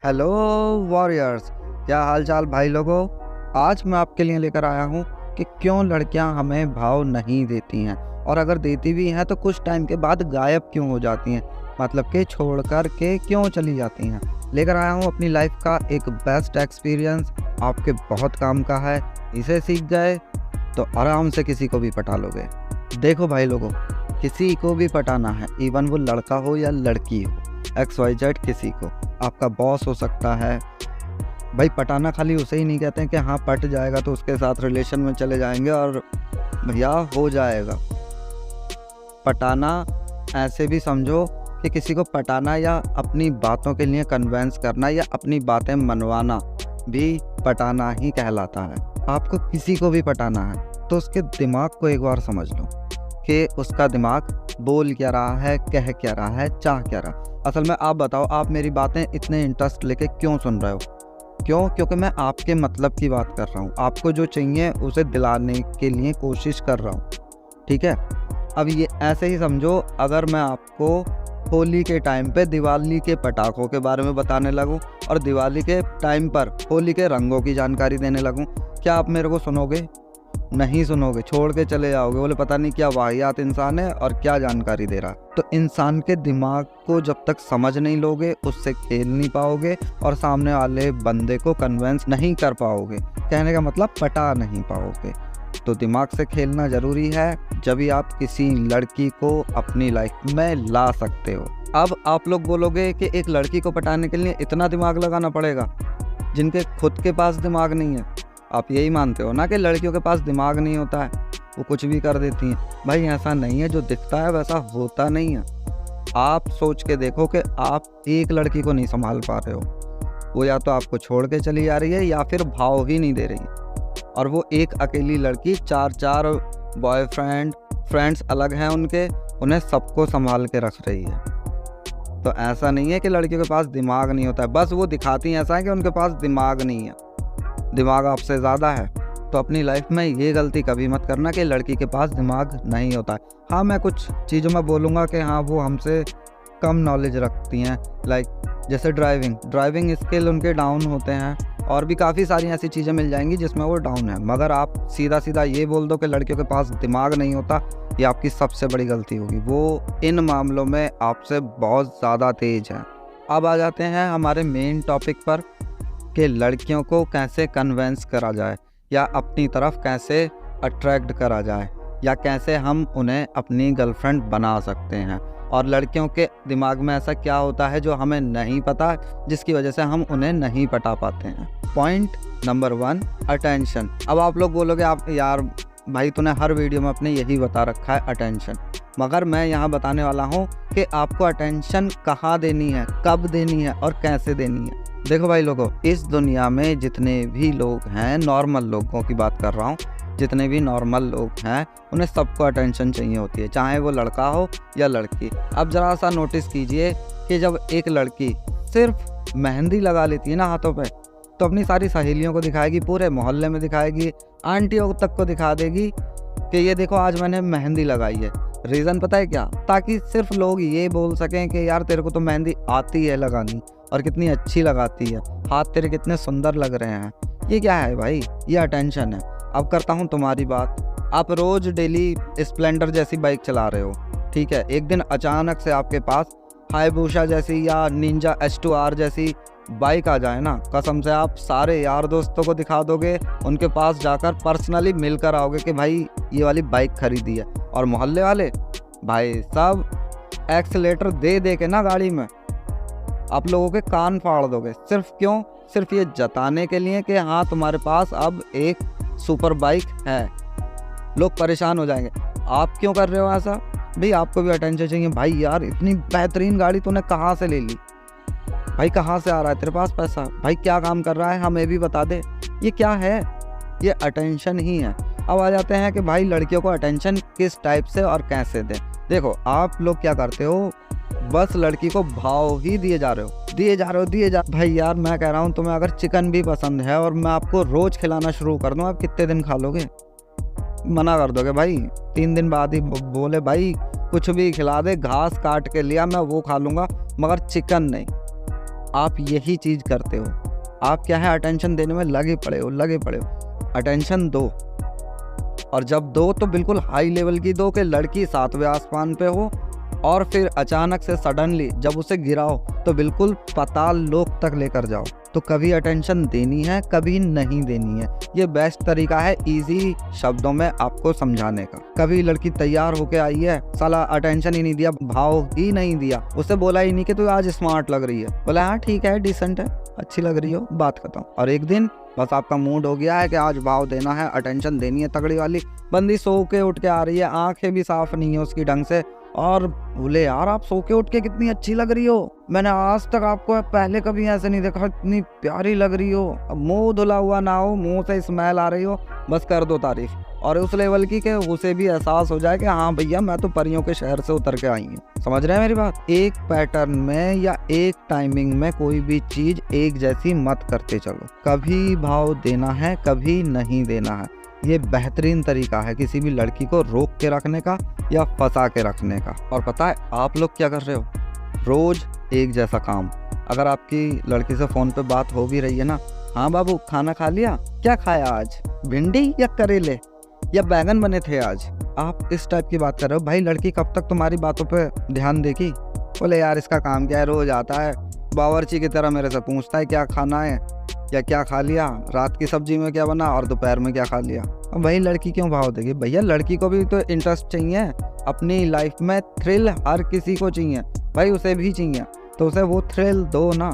Hello warriors, क्या हाल चाल भाई लोगों। आज मैं आपके लिए लेकर आया हूँ कि क्यों लड़कियाँ हमें भाव नहीं देती हैं, और अगर देती भी हैं तो कुछ टाइम के बाद गायब क्यों हो जाती हैं, मतलब कि छोड़ कर के क्यों चली जाती हैं। लेकर आया हूँ अपनी लाइफ का एक बेस्ट एक्सपीरियंस, आपके बहुत काम का है। इसे सीख गए तो आराम से किसी को भी पटा लोगे। देखो भाई लोगों, किसी को भी पटाना है, इवन वो लड़का हो या लड़की हो, XYZ किसी को, आपका बॉस हो सकता है। भाई पटाना खाली उसे ही नहीं कहते हैं कि हाँ पट जाएगा तो उसके साथ रिलेशन में चले जाएंगे और भैया हो जाएगा। पटाना ऐसे भी समझो कि किसी को पटाना या अपनी बातों के लिए कन्वेंस करना या अपनी बातें मनवाना भी पटाना ही कहलाता है। आपको किसी को भी पटाना है तो उसके दिमाग को एक बार समझ लो कि उसका दिमाग बोल क्या रहा है, कह क्या रहा है, चाह क्या रहा। असल में आप बताओ, आप मेरी बातें इतने इंटरेस्ट लेके क्यों सुन रहे हो? क्यों? क्योंकि मैं आपके मतलब की बात कर रहा हूँ, आपको जो चाहिए उसे दिलाने के लिए कोशिश कर रहा हूँ, ठीक है। अब ये ऐसे ही समझो, अगर मैं आपको होली के टाइम पे दिवाली के पटाखों के बारे में बताने लगूं और दिवाली के टाइम पर होली के रंगों की जानकारी देने लगूं, क्या आप मेरे को सुनोगे? नहीं सुनोगे, छोड़ के चले जाओगे, बोले पता नहीं क्या वाहियात इंसान है और क्या जानकारी दे रहा। तो इंसान के दिमाग को जब तक समझ नहीं लोगे, उससे खेल नहीं पाओगे और सामने वाले बंदे को कन्वेंस नहीं कर पाओगे, कहने का मतलब पटा नहीं पाओगे। तो दिमाग से खेलना ज़रूरी है, जब भी आप किसी लड़की को अपनी लाइफ में ला सकते हो। अब आप लोग बोलोगे कि एक लड़की को पटाने के लिए इतना दिमाग लगाना पड़ेगा, जिनके खुद के पास दिमाग नहीं है। आप यही मानते हो ना कि लड़कियों के पास दिमाग नहीं होता है, वो कुछ भी कर देती हैं। भाई ऐसा नहीं है, जो दिखता है वैसा होता नहीं है। आप सोच के देखो कि आप एक लड़की को नहीं संभाल पा रहे हो, वो या तो आपको छोड़ के चली जा रही है या फिर भाव ही नहीं दे रही, और वो एक अकेली लड़की चार बॉयफ्रेंड फ्रेंड्स अलग हैं उनके, उन्हें सबको संभाल के रख रही है। तो ऐसा नहीं है कि लड़कियों के पास दिमाग नहीं होता है, बस वो दिखाती हैं ऐसा है कि उनके पास दिमाग नहीं है। दिमाग आपसे ज़्यादा है। तो अपनी लाइफ में ये गलती कभी मत करना कि लड़की के पास दिमाग नहीं होता है। हाँ, मैं कुछ चीज़ों में बोलूँगा कि हाँ वो हमसे कम नॉलेज रखती हैं, लाइक जैसे ड्राइविंग स्किल उनके डाउन होते हैं, और भी काफ़ी सारी ऐसी चीज़ें मिल जाएंगी जिसमें वो डाउन है। मगर आप सीधा सीधा ये बोल दो कि लड़कियों के पास दिमाग नहीं होता, ये आपकी सबसे बड़ी गलती होगी। वो इन मामलों में आपसे बहुत ज़्यादा तेज है। अब आ जाते हैं हमारे मेन टॉपिक पर कि लड़कियों को कैसे कन्वेंस करा जाए, या अपनी तरफ कैसे अट्रैक्ट करा जाए, या कैसे हम उन्हें अपनी गर्लफ्रेंड बना सकते हैं। और लड़कियों के दिमाग में ऐसा क्या होता है जो हमें नहीं पता, जिसकी वजह से हम उन्हें नहीं पटा पाते हैं। Point number 1, attention. अब आप लोग बोलोगे आप यार भाई तूने हर वीडियो में अपने यही बता रखा है अटेंशन, मगर मैं यहाँ बताने वाला हूँ कि आपको अटेंशन कहाँ देनी है, कब देनी है और कैसे देनी है। देखो भाई लोगों, इस दुनिया में जितने भी लोग हैं, नॉर्मल लोगों की बात कर रहा हूँ, जितने भी नॉर्मल लोग हैं उन्हें सबको अटेंशन चाहिए होती है, चाहे वो लड़का हो या लड़की। अब ज़रा सा नोटिस कीजिए कि जब एक लड़की सिर्फ मेहंदी लगा लेती है ना हाथों पे, तो अपनी सारी सहेलियों को दिखाएगी, पूरे मोहल्ले में दिखाएगी, आंटियों तक को दिखा देगी कि ये देखो आज मैंने मेहंदी लगाई है। रीज़न पता है क्या? ताकि सिर्फ लोग ये बोल सकें कि यार तेरे को तो मेहंदी आती है लगानी, और कितनी अच्छी लगाती है, हाथ तेरे कितने सुंदर लग रहे हैं। ये क्या है भाई? ये अटेंशन है। अब करता हूँ तुम्हारी बात। आप रोज़ डेली स्प्लेंडर जैसी बाइक चला रहे हो, ठीक है। एक दिन अचानक से आपके पास हाईबूशा जैसी या निंजा H2R जैसी बाइक आ जाए ना, कसम से आप सारे यार दोस्तों को दिखा दोगे, उनके पास जाकर पर्सनली मिलकर आओगे कि भाई ये वाली बाइक खरीदी है। और मोहल्ले वाले भाई सब एक्सीलेटर दे दे के ना गाड़ी में आप लोगों के कान फाड़ दोगे। सिर्फ क्यों? सिर्फ ये जताने के लिए कि हाँ तुम्हारे पास अब एक सुपर बाइक है। लोग परेशान हो जाएंगे, आप क्यों कर रहे हो ऐसा? भाई आपको भी अटेंशन चाहिए। भाई यार इतनी बेहतरीन गाड़ी तूने कहाँ से ले ली? भाई कहाँ से आ रहा है तेरे पास पैसा? भाई क्या काम कर रहा है, हमें भी बता दे। ये क्या है? ये अटेंशन ही है। अब आ जाते हैं कि भाई लड़कियों को अटेंशन किस टाइप से और कैसे दें। देखो आप लोग क्या करते हो, बस लड़की को भाव ही दिए जा रहे हो। भाई यार मैं कह रहा हूँ, तुम्हें अगर चिकन भी पसंद है और मैं आपको रोज़ खिलाना शुरू कर दूँ, आप कितने दिन खा लोगे? मना कर दोगे भाई। 3 दिन बाद ही बोले भाई कुछ भी खिला दे, घास काट के लिया मैं वो खा लूँगा, मगर चिकन नहीं। आप यही चीज़ करते हो। आप क्या है, अटेंशन देने में लगे पड़े हो। अटेंशन दो, और जब दो तो बिल्कुल हाई लेवल की दो कि लड़की 7वें आसमान पे हो, और फिर अचानक से सडनली जब उसे गिराओ तो बिल्कुल पाताल लोक तक लेकर जाओ। तो कभी अटेंशन देनी है, कभी नहीं देनी है। ये बेस्ट तरीका है इजी शब्दों में आपको समझाने का। कभी लड़की तैयार होके आई है, साला अटेंशन ही नहीं दिया, भाव ही नहीं दिया, उसे बोला ही नहीं कि तू आज स्मार्ट लग रही है, बोला हाँ ठीक है, डिसेंट है, अच्छी लग रही हो, बात खत्म। और एक दिन बस आपका मूड हो गया है कि आज भाव देना है, अटेंशन देनी है तगड़ी वाली। बंदी सो के उठ के आ रही है, आंखें भी साफ नहीं है उसकी ढंग से, और बोले यार आप सो के उठ के कितनी अच्छी लग रही हो, मैंने आज तक आपको पहले कभी ऐसे नहीं देखा, इतनी प्यारी लग रही हो। अब मुंह धुला हुआ ना हो, मुंह से स्मेल आ रही हो, बस कर दो तारीफ, और उस लेवल की कि उसे भी एहसास हो जाए कि हाँ भैया मैं तो परियों के शहर से उतर के आई हूँ। समझ रहे हैं मेरी बात? एक पैटर्न में या एक टाइमिंग में कोई भी चीज एक जैसी मत करते चलो। कभी भाव देना है, कभी नहीं देना है। ये बेहतरीन तरीका है किसी भी लड़की को रोक के रखने का या फंसा के रखने का। और पता है आप लोग क्या कर रहे हो, रोज एक जैसा काम। अगर आपकी लड़की से फोन पे बात हो भी रही है ना, हाँ बाबू खाना खा लिया, क्या खाया आज, भिंडी या करेले या बैगन बने थे आज, आप इस टाइप की बात कर रहे हो। भाई लड़की कब तक तुम्हारी बातों पे ध्यान देगी? बोले यार इसका काम क्या है, रोज आता है बावर्ची की तरह मेरे से पूछता है क्या खाना है या क्या खा लिया, रात की सब्जी में क्या बना और दोपहर में क्या खा लिया। अब भाई लड़की क्यों भाव देगी? भैया लड़की को भी तो इंटरेस्ट चाहिए अपनी लाइफ में, थ्रिल हर किसी को चाहिए भाई, उसे भी चाहिए, तो उसे वो थ्रिल दो ना।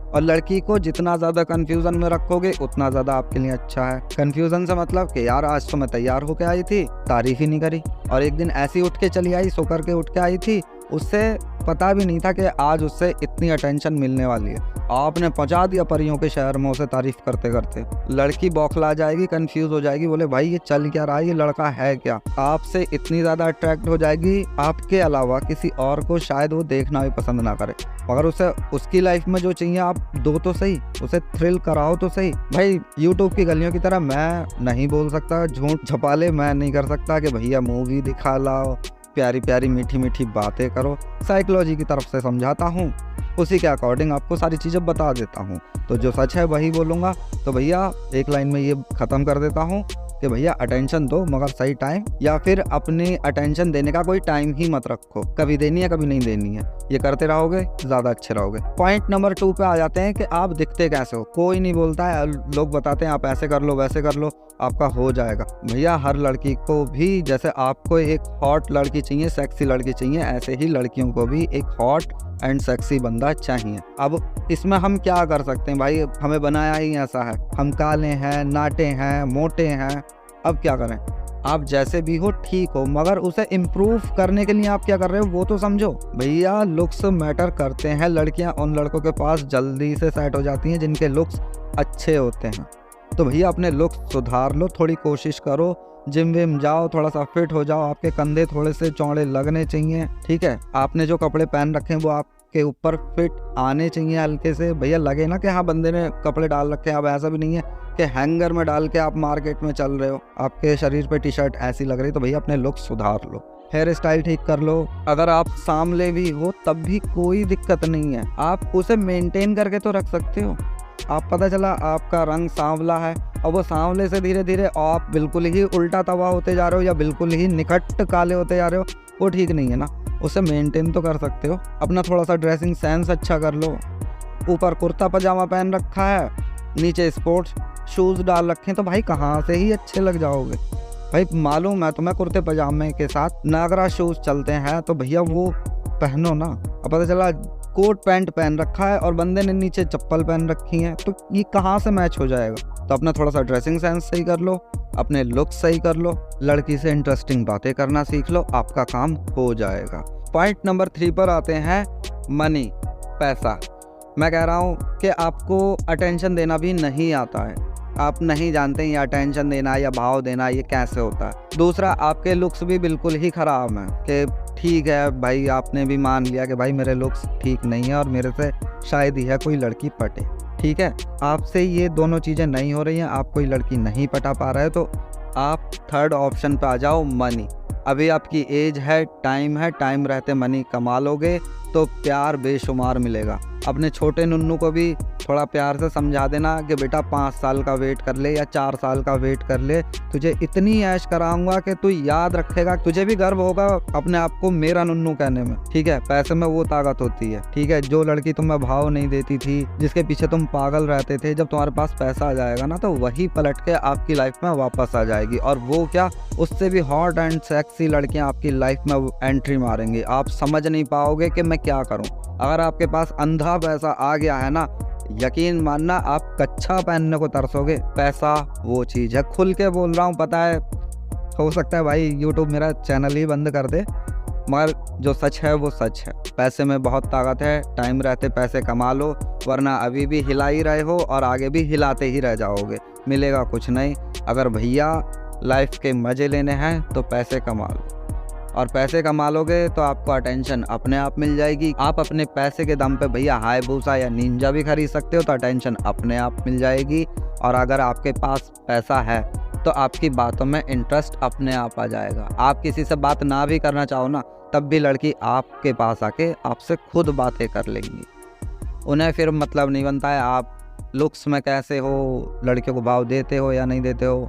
और लड़की को जितना ज़्यादा कन्फ्यूज़न में रखोगे उतना ज़्यादा आपके लिए अच्छा है। कन्फ्यूज़न से मतलब कि यार आज तो मैं तैयार होके आई थी, तारीफ ही नहीं करी, और एक दिन ऐसी उठ के चली आई, सो करके उठ के आई थी, उससे पता भी नहीं था कि आज उससे इतनी अटेंशन मिलने वाली है, आपने पहुंचा दिया परियों के शहर में उसे तारीफ करते करते। लड़की बौखला जाएगी, कंफ्यूज हो जाएगी, बोले भाई ये चल क्या रहा है, ये लड़का है क्या। आपसे इतनी ज़्यादा अट्रैक्ट हो जाएगी, आपके अलावा किसी और को शायद वो देखना भी पसंद ना करे। मगर उसे उसकी लाइफ में जो चाहिए आप दो तो सही, उसे थ्रिल कराओ तो सही। भाई यूट्यूब की गलियों की तरह मैं नहीं बोल सकता, झूठ झपाले मैं नहीं कर सकता कि भैया मूवी दिखा लाओ, प्यारी प्यारी मीठी मीठी बातें करो। साइकोलॉजी की तरफ से समझाता हूँ, उसी के अकॉर्डिंग आपको सारी चीज़ें बता देता हूँ। तो जो सच है वही बोलूँगा। तो भैया एक लाइन में ये ख़त्म कर देता हूँ कि भैया अटेंशन दो मगर सही टाइम, या फिर अपनी अटेंशन देने का कोई टाइम ही मत रखो, कभी देनी है कभी नहीं देनी है। ये करते रहोगे ज़्यादा अच्छे रहोगे। पॉइंट नंबर 2 पे आ जाते हैं कि आप दिखते कैसे हो। कोई नहीं बोलता है, लोग बताते हैं आप ऐसे कर लो वैसे कर लो, आपका हो जाएगा। भैया हर लड़की को भी जैसे आपको एक हॉट लड़की चाहिए, सेक्सी लड़की चाहिए, ऐसे ही लड़कियों को भी एक हॉट एंड सेक्सी बंदा चाहिए। अब इसमें हम क्या कर सकते हैं भाई, हमें बनाया ही ऐसा है, हम काले हैं, नाटे हैं, मोटे हैं, अब क्या करें। आप जैसे भी हो ठीक हो, मगर उसे इम्प्रूव करने के लिए आप क्या कर रहे हो वो तो समझो। भैया लुक्स मैटर करते हैं, लड़कियां उन लड़कों के पास जल्दी से सेट हो जाती हैं जिनके लुक्स अच्छे होते हैं। तो भैया अपने लुक्स सुधार लो, थोड़ी कोशिश करो, जिम विम जाओ, थोड़ा सा फिट हो जाओ, आपके कंधे थोड़े से चौड़े लगने चाहिए, ठीक है। आपने जो कपड़े पहन रखे हैं वो आपके ऊपर फिट आने चाहिए हल्के से, भैया लगे ना कि हाँ बंदे ने कपड़े डाल रखे हैं। अब ऐसा भी नहीं है कि हैंगर में डाल के आप मार्केट में चल रहे हो, आपके शरीर पे टी शर्ट ऐसी लग रही, तो भैया अपने लुक सुधार लो, हेयर स्टाइल ठीक कर लो। अगर आप सांवले भी हो तब भी कोई दिक्कत नहीं है, आप उसे मेंटेन करके तो रख सकते हो। आप पता चला आपका रंग सांवला है और वो सांवले से धीरे धीरे आप बिल्कुल ही उल्टा तवा होते जा रहे हो या बिल्कुल ही निकट काले होते जा रहे हो, वो ठीक नहीं है ना। उसे मेंटेन तो कर सकते हो। अपना थोड़ा सा ड्रेसिंग सेंस अच्छा कर लो, ऊपर कुर्ता पजामा पहन रखा है, नीचे स्पोर्ट्स शूज़ डाल रखे हैं, तो भाई कहाँ से ही अच्छे लग जाओगे। भाई मालूम है तुम्हें कुर्ते पजामे के साथ नागरा शूज़ चलते हैं, तो भैया वो पहनो ना। अब पता चला कोट पैंट पहन रखा है और बंदे ने नीचे चप्पल पहन रखी हैं, तो ये कहाँ से मैच हो जाएगा। तो अपना थोड़ा सा ड्रेसिंग सेंस सही कर लो, अपने लुक सही कर लो, लड़की से इंटरेस्टिंग बातें करना सीख लो, आपका काम हो जाएगा। पॉइंट नंबर 3 पर आते हैं, मनी, पैसा। मैं कह रहा हूँ कि आपको अटेंशन देना भी नहीं आता है, आप नहीं जानते ये अटेंशन देना या भाव देना ये कैसे होता है। दूसरा, आपके लुक्स भी बिल्कुल ही ख़राब हैं कि ठीक है भाई आपने भी मान लिया कि भाई मेरे लुक्स ठीक नहीं है और मेरे से शायद ही है कोई लड़की पटे, ठीक है। आपसे ये दोनों चीज़ें नहीं हो रही हैं, आप कोई लड़की नहीं पटा पा रहे, तो आप थर्ड ऑप्शन पे आ जाओ, मनी। अभी आपकी एज है, टाइम रहते मनी कमा लोगे तो प्यार बेशुमार मिलेगा। अपने छोटे नुन्नू को भी थोड़ा प्यार से समझा देना कि बेटा 5 साल का वेट कर ले या 4 साल का वेट कर ले, तुझे इतनी ऐश कराऊंगा कि तू याद रखेगा, तुझे भी गर्व होगा अपने आप को मेरा नुन्नू कहने में। ठीक है, पैसे में वो ताकत होती है। ठीक है, जो लड़की तुम्हें भाव नहीं देती थी, जिसके पीछे तुम पागल रहते थे, जब तुम्हारे पास पैसा आ जाएगा ना तो वही पलट के आपकी लाइफ में वापस आ जाएगी। और वो क्या, उससे भी हॉट एंड सेक्सी लड़कियां आपकी लाइफ में एंट्री मारेंगी। आप समझ नहीं पाओगे कि मैं क्या करूं। अगर आपके पास अंधा पैसा आ गया है ना, यकीन मानना आप कच्छा पहनने को तरसोगे। पैसा वो चीज़ है, खुल के बोल रहा हूँ। पता है, हो सकता है भाई यूट्यूब मेरा चैनल ही बंद कर दे, मगर जो सच है वो सच है। पैसे में बहुत ताकत है, टाइम रहते पैसे कमा लो, वरना अभी भी हिला ही रहे हो और आगे भी हिलाते ही रह जाओगे, मिलेगा कुछ नहीं। अगर भैया लाइफ के मज़े लेने हैं तो पैसे कमा लो, और पैसे कमा लोगे तो आपको अटेंशन अपने आप मिल जाएगी। आप अपने पैसे के दम पे भैया हायबूसा या निंजा भी खरीद सकते हो, तो अटेंशन अपने आप मिल जाएगी। और अगर आपके पास पैसा है तो आपकी बातों में इंटरेस्ट अपने आप आ जाएगा। आप किसी से बात ना भी करना चाहो ना, तब भी लड़की आपके पास आके आपसे खुद बातें कर लेंगी। उन्हें फिर मतलब नहीं बनता है आप लुक्स में कैसे हो, लड़कियों को भाव देते हो या नहीं देते हो,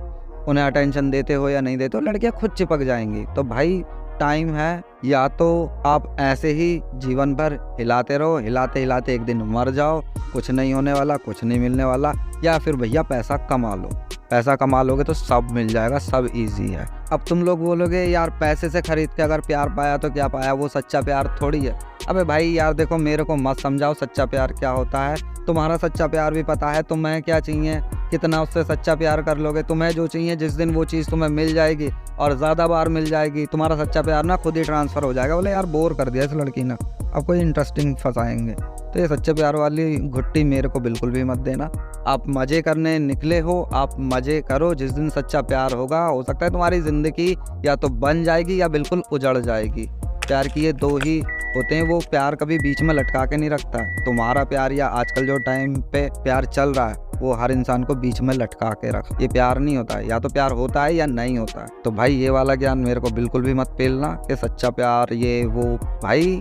उन्हें अटेंशन देते हो या नहीं देते हो, लड़कियां खुद चिपक जाएंगी। तो भाई टाइम है, या तो आप ऐसे ही जीवन भर हिलाते रहो, हिलाते हिलाते एक दिन मर जाओ, कुछ नहीं होने वाला, कुछ नहीं मिलने वाला, या फिर भैया पैसा कमा लो। पैसा कमा लोगे तो सब मिल जाएगा, सब इजी है। अब तुम लोग बोलोगे यार पैसे से खरीद के अगर प्यार पाया तो क्या पाया, वो सच्चा प्यार थोड़ी है। अबे भाई यार देखो, मेरे को मत समझाओ सच्चा प्यार क्या होता है। तुम्हारा सच्चा प्यार भी पता है तुम्हें क्या चाहिए, कितना उससे सच्चा प्यार कर लोगे। तुम्हें जो चाहिए जिस दिन वो चीज़ तुम्हें मिल जाएगी और ज़्यादा बार मिल जाएगी, तुम्हारा सच्चा प्यार ना खुद ही ट्रांसफ़र हो जाएगा। बोले यार बोर कर दिया इस लड़की ने, अब कोई इंटरेस्टिंग फंसाएंगे। तो ये सच्चे प्यार वाली घुट्टी मेरे को बिल्कुल भी मत देना। आप मज़े करने निकले हो, आप मज़े करो। जिस दिन सच्चा प्यार होगा, हो सकता है तुम्हारी ज़िंदगी या तो बन जाएगी या बिल्कुल उजड़ जाएगी। प्यार की ये दो ही होते हैं, वो प्यार कभी बीच में लटका के नहीं रखता है। तुम्हारा प्यार या आजकल जो टाइम पे प्यार चल रहा है वो हर इंसान को बीच में लटका के रख, ये प्यार नहीं होता है। या तो प्यार होता है या नहीं होता है। तो भाई ये वाला ज्ञान मेरे को बिल्कुल भी मत पेलना कि सच्चा प्यार ये वो। भाई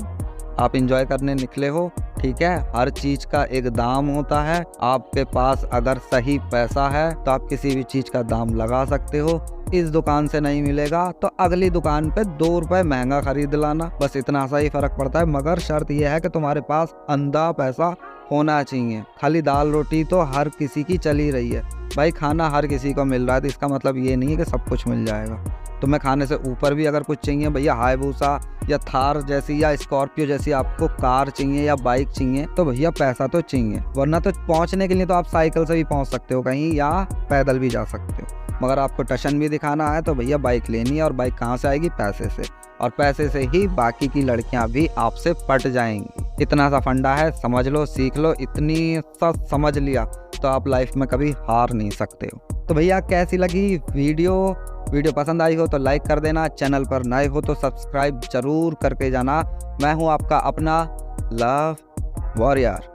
आप इंजॉय करने निकले हो, ठीक है, हर चीज़ का एक दाम होता है। आपके पास अगर सही पैसा है तो आप किसी भी चीज़ का दाम लगा सकते हो। इस दुकान से नहीं मिलेगा तो अगली दुकान पे 2 रुपए महंगा खरीद लाना, बस इतना सा ही फर्क पड़ता है। मगर शर्त यह है कि तुम्हारे पास अंधा पैसा होना चाहिए। खाली दाल रोटी तो हर किसी की चली रही है भाई, खाना हर किसी को मिल रहा है, तो इसका मतलब ये नहीं है कि सब कुछ मिल जाएगा। तुम्हें खाने से ऊपर भी अगर कुछ चाहिए भैया, हायबूसा या थार जैसी या स्कॉर्पियो जैसी आपको कार चाहिए या बाइक चाहिए, तो भैया पैसा तो चाहिए। वरना तो पहुंचने के लिए तो आप साइकिल से भी पहुंच सकते हो कहीं, या पैदल भी जा सकते हो। मगर आपको टशन भी दिखाना है तो भैया बाइक लेनी है, और बाइक कहाँ से आएगी, पैसे से। और पैसे से ही बाकी की लड़कियां भी आपसे पट जाएंगी। इतना सा फंडा है, समझ लो, सीख लो। इतनी सा समझ लिया तो आप लाइफ में कभी हार नहीं सकते हो। तो भैया कैसी लगी वीडियो पसंद आई हो तो लाइक कर देना, चैनल पर नए हो तो सब्सक्राइब जरूर करके जाना। मैं हूं आपका अपना लव वॉरियर।